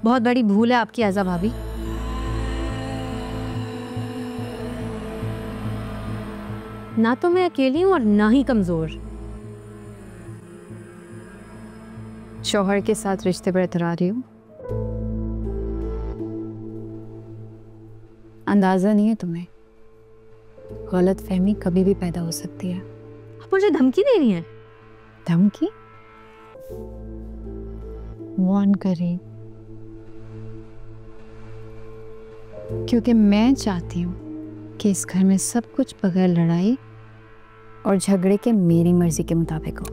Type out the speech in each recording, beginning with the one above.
बहुत बड़ी भूल है आपकी आज़ा भाभी। ना तो मैं अकेली हूं और ना ही कमजोर। शौहर के साथ रिश्ते बरकरार रही हूँ। अंदाजा नहीं है तुम्हें, गलत फहमी कभी भी पैदा हो सकती है। आप मुझे धमकी दे रही हैं? धमकी? वार्न करी, क्योंकि मैं चाहती हूँ कि इस घर में सब कुछ बगैर लड़ाई और झगड़े के मेरी मर्जी के मुताबिक हो।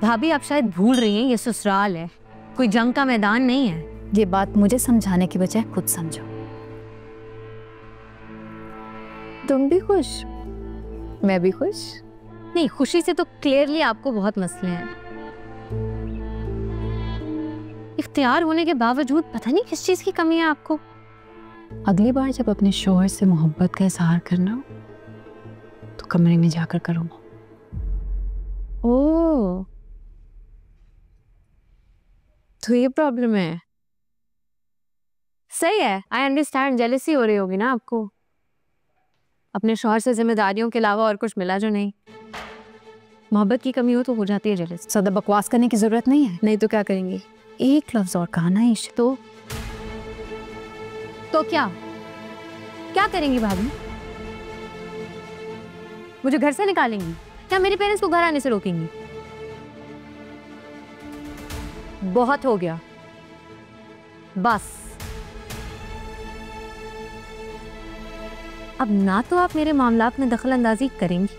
भाभी आप शायद भूल रही हैं, ये ससुराल है, कोई जंग का मैदान नहीं है। ये बात मुझे समझाने की बजाय खुद समझो। तुम भी खुश, मैं भी खुश। नहीं, खुशी से तो क्लियरली आपको बहुत मसले हैं। इख्तियार होने के बावजूद पता नहीं किस चीज की कमी है आपको। अगली बार जब अपने शौहर से मोहब्बत का इजहार करना हो तो कमरे में जाकर करो। ओह, तो ये प्रॉब्लम है। सही है, आई अंडरस्टैंड। जेलसी हो रही होगी ना आपको, अपने शौहर से जिम्मेदारियों के अलावा और कुछ मिला जो नहीं। मोहब्बत की कमी हो तो हो जाती है जेलसी। ज्यादा बकवास करने की जरूरत नहीं है। नहीं तो क्या करेंगी? एक लफ्ज और कहा ना इश्क। तो क्या क्या करेंगी भाभी? मुझे घर से निकालेंगी या मेरे पेरेंट्स को घर आने से रोकेंगी? बहुत हो गया, बस। अब ना तो आप मेरे मामलात में दखल अंदाजी करेंगी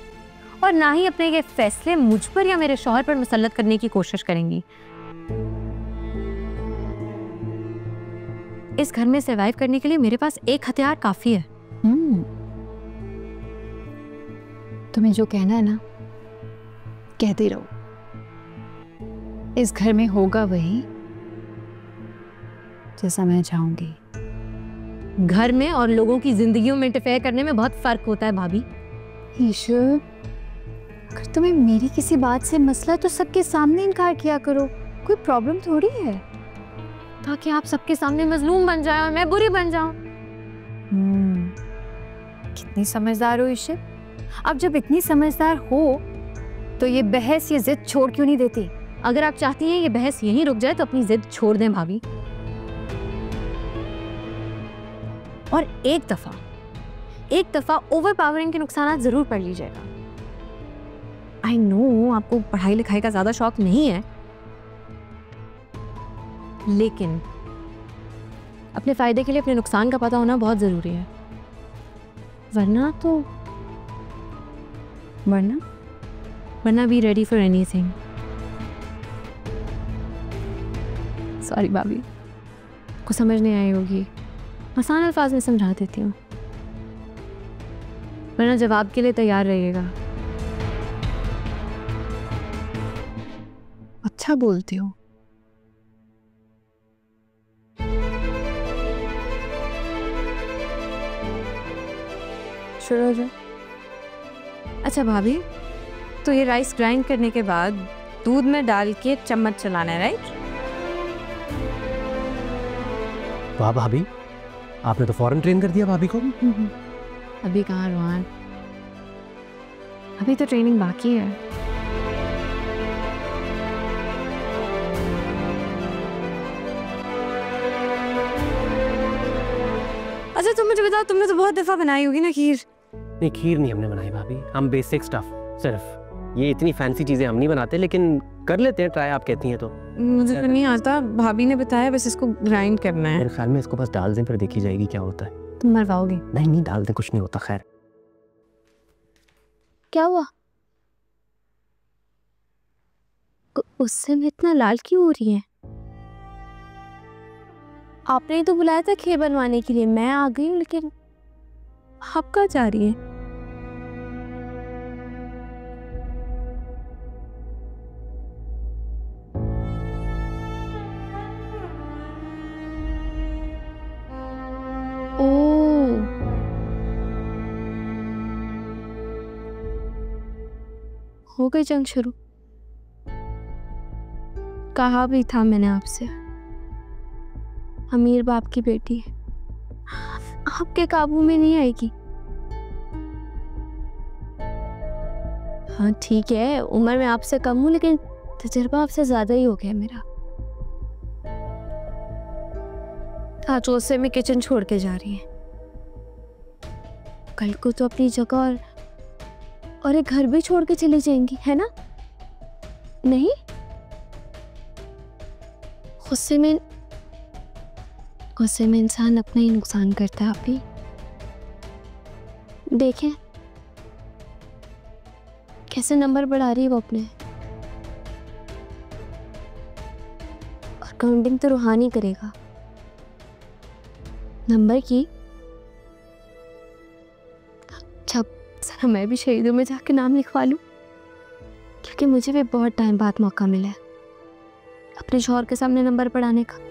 और ना ही अपने ये फैसले मुझ पर या मेरे शौहर पर मुसल्लत करने की कोशिश करेंगी। इस घर में सर्वाइव करने के लिए मेरे पास एक हथियार काफी है। तुम्हें जो कहना है ना कहते रहो। इस घर में होगा वही जैसा मैं चाहूंगी। घर में और लोगों की जिंदगियों में इंटरफेयर करने में बहुत फर्क होता है भाभी। ईशु, अगर तुम्हें मेरी किसी बात से मसला तो सबके सामने इनकार किया करो, कोई प्रॉब्लम थोड़ी है। ताकि आप सबके सामने मजलूम बन जाए और मैं बुरी बन जाऊं। कितनी समझदार हो ईशु। अब जब इतनी समझदार हो तो ये बहस, ये जिद छोड़ क्यों नहीं देती? अगर आप चाहती हैं ये बहस यहीं रुक जाए तो अपनी जिद छोड़ दें भाभी, और एक दफा ओवर पावरिंग के नुकसान जरूर पढ़ लीजिएगा। आई नो आपको पढ़ाई लिखाई का ज्यादा शौक नहीं है, लेकिन अपने फायदे के लिए अपने नुकसान का पता होना बहुत जरूरी है। वरना be ready for anything. Sorry भाभी, को समझ नहीं आई होगी, आसान अल्फाज में समझा देती हूँ, वरना जवाब के लिए तैयार रहिएगा। अच्छा बोलती हो। शुरू हो जाओ। अच्छा भाभी, तो ये राइस ग्राइंड करने के बाद दूध में डाल के चम्मच चलाना है, राइट? वाह भाभी, आपने तो फौरन ट्रेन कर दिया भाभी को। अभी कहाँ रोहान, अभी तो ट्रेनिंग बाकी है। अच्छा तुम मुझे बताओ, तुमने तो बहुत दफा बनाई होगी ना खीर। नहीं, खीर नहीं हमने बनाई भाभी, हम बेसिक स्टफ सिर्फ। ये इतनी फैंसी चीजें हम नहीं बनाते, लेकिन कर लेते हैं ट्राई, आप कहती हैं तो। मुझे तो नहीं आता, भाभी ने बताया, बस इसको ग्राइंड करना है। मेरे ख्याल में इसको बस डाल दें, फिर देखी जाएगी क्या होता है। तुम मरवाओगे? नहीं नहीं, डाल दें, कुछ नहीं होता। खैर क्या हुआ? उससे मैं इतना लाल क्यों हो रही है? आपने ही तो बुलाया था खीर बनवाने के लिए, मैं आ गई हूँ, लेकिन आप कहाँ जा रही है? हो गई जंग शुरू। कहा भी था मैंने आपसे, अमीर बाप की बेटी है, आपके काबू में नहीं आएगी। हाँ ठीक है, उम्र में आपसे कम हूँ लेकिन तजुर्बा आपसे ज्यादा ही हो गया मेरा। आज उससे मैं किचन छोड़ के जा रही है, कल को तो अपनी जगह और एक घर भी छोड़ के चली जाएंगी, है ना? नहीं, गुस्से में इंसान अपना ही नुकसान करता है। आप ही देखें कैसे नंबर बढ़ा रही है वो अपने, और काउंटिंग तो रूहानी करेगा नंबर की। अच्छा जरा मैं भी शहीदों में जाके नाम लिखवा लूं, क्योंकि मुझे भी बहुत टाइम बाद मौका मिला है अपने शौहर के सामने नंबर पढ़ाने का।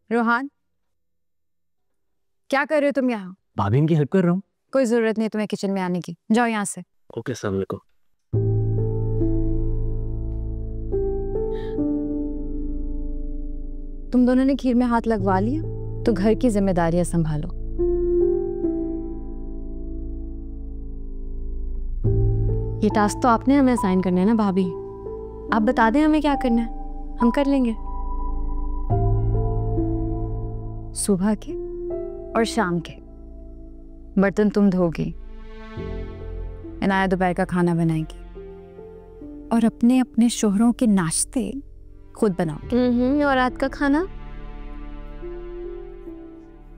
रोहान, क्या कर रहे हो तुम यहाँ? भाभी इनकी हेल्प कर रहा हूँ। कोई जरूरत नहीं तुम्हें किचन में आने की, जाओ यहाँ से। ओके अस्सलाम वालेकुम। तुम दोनों ने खीर में हाथ लगवा लिया तो घर की जिम्मेदारियां संभालो। ये टास्क तो आपने हमें असाइन करना है ना भाभी, आप बता दें हमें क्या करना है, हम कर लेंगे। सुबह के और शाम के बर्तन तुम धोगी, इनाया दोपहर का खाना बनाएगी, और अपने अपने शोहरों के नाश्ते खुद बनाओगी। और रात का खाना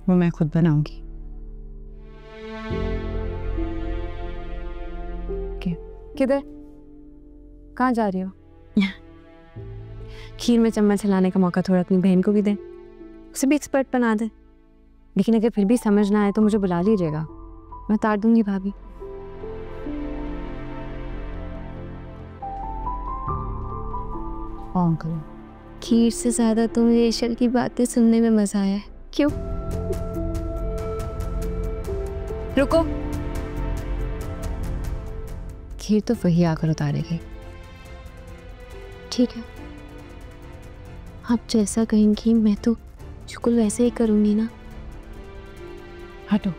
वो मैं खुद बनाऊंगी। किधर, कहाँ जा रही हो? खीर में चम्मच हिलाने का मौका थोड़ा अपनी बहन को भी दे, उसे भी एक्सपर्ट बना दे। लेकिन अगर फिर भी समझ ना आए तो मुझे बुला लीजिएगा, मैं उतार दूंगी भाभी। अंकल, खीर से ज्यादा तुम्हें इशल की बातें सुनने में मजा आया है, क्यों? रुको, खीर तो वही आकर उतारेगी। ठीक है, आप जैसा कहेंगी मैं तो बिल्कुल वैसे ही करूंगी ना। हटो।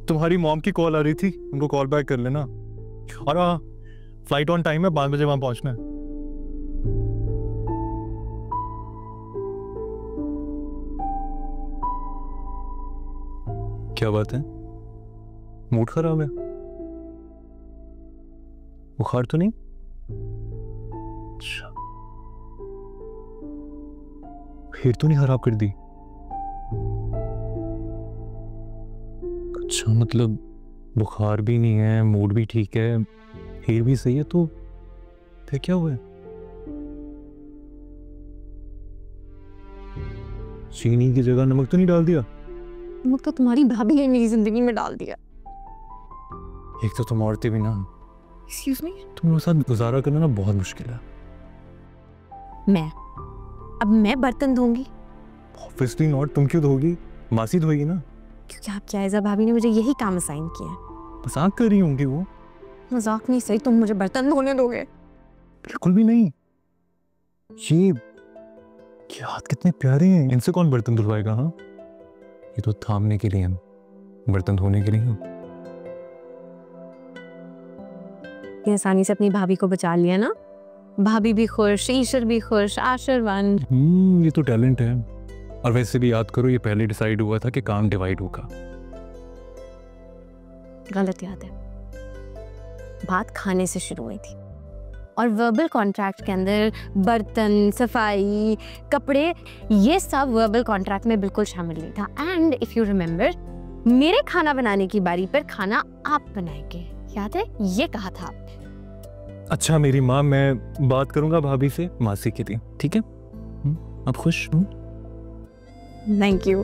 तुम्हारी मॉम की कॉल आ रही थी, उनको कॉल बैक कर लेना। और हाँ, फ्लाइट ऑन टाइम है, 5 बजे वहां पहुंचना है। क्या बात है, मूड खराब है? बुखार तो नहीं? अच्छा, खीर तो नहीं खराब कर दी? अच्छा, मतलब बुखार भी नहीं है, मूड भी ठीक है, खीर भी सही है, तो फिर क्या हुआ है? चीनी की जगह नमक तो नहीं डाल दिया? नमक तो तुम्हारी भाभी ने मेरी जिंदगी में डाल दिया। एक तो तुम औरतें भी ना, एक्सक्यूज मी, तुम्हारे साथ गुजारा करना ना बहुत मुश्किल है। अब मैं बर्तन धोऊंगी? ऑब्वियसली नॉट, तुम क्यों धोगी? मासी धोएगी ना। क्योंकि आपकी आयजा भाभी ने मुझे यही काम असाइन किया है। मजाक कर रही होंगी वो। मजाक नहीं सही, तुम मुझे बर्तन धोने दोगे? बिल्कुल भी नहीं। ये हाथ कितने प्यारे हैं, इनसे कौन बर्तन धुलवाएगा? हाँ, ये तो थामने के लिए हैं, बर्तन धोने के लिए हैं। ये आसानी से अपनी भाभी को बचा लिया ना, भाभी भी खुश, ईशर भी खुश, आशीर्वाद। ये तो टैलेंट है। और वैसे भी याद करो, ये पहले डिसाइड हुआ था कि काम डिवाइड होगा। गलत याद है, बात खाने से शुरू हुई थी। और वर्बल कॉन्ट्रैक्ट के अंदर बर्तन, सफाई, कपड़े, ये सब वर्बल कॉन्ट्रैक्ट में बिल्कुल शामिल नहीं था। एंड इफ यू रिमेम्बर, मेरे खाना बनाने की बारी पर खाना आप बनाएंगे, याद है? ये कहा था आपने। अच्छा मेरी माँ, मैं बात करूंगा भाभी से मासी के लिए, ठीक है? आप खुश? Thank you.